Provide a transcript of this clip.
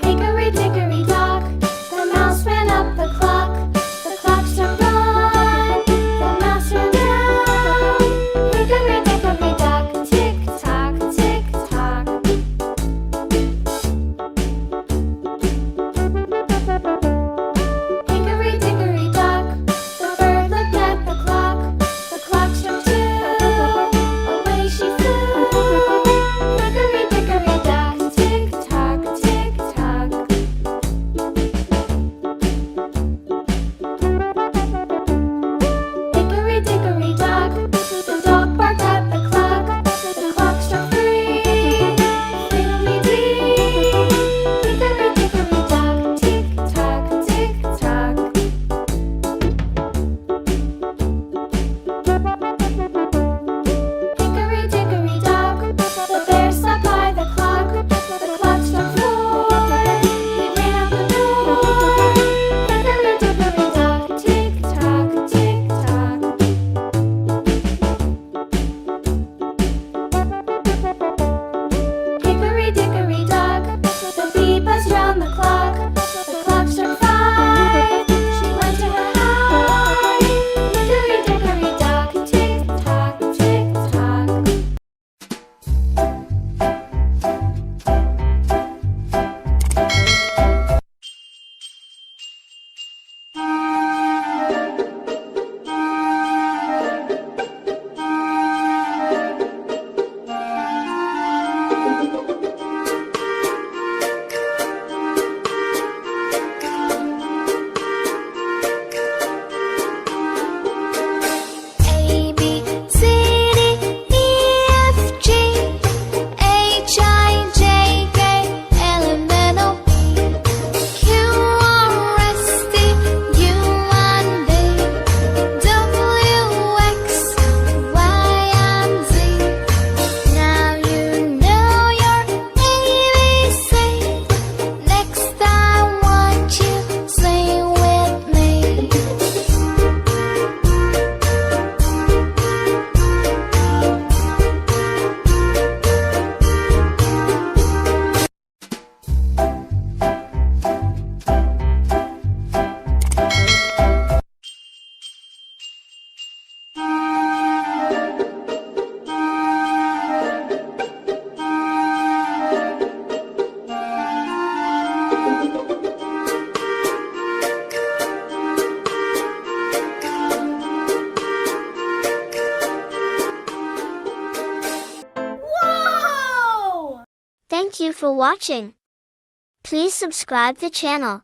Hickory dickory dock, the mouse ran up the clock. The clock struck one, the mouse ran down. Hickory dickory dock, tick tock, tick tock. Hickory dickory dock, the bird looked at the clock. The clock struck two, away she flew. Hickory dickory dock, tick tock, tick tock. Hickory dickory dock, the dog barked at the clock. The clock struck three, fiddly-dee. Hickory dickory dock, tick tock, tick tock. Hickory dickory dock, the bear sat by the clock. The clock struck four, he ran out the door. Hickory dickory dock, tick tock, tick tock. Hickory dickory dock, the bee buzzed round the clock. The clock struck five, she went to her hive. Hickory dickory dock, tick tock, tick tock. A, B, C, D, E, F, G, H, I, J, K, L, M, N, O, P, Q, R, S, T, U, and V, W, X, Y, and Z. Now you know your ABC. Next I want you sing with me. Whoa! Thank you for watching. Please subscribe the channel.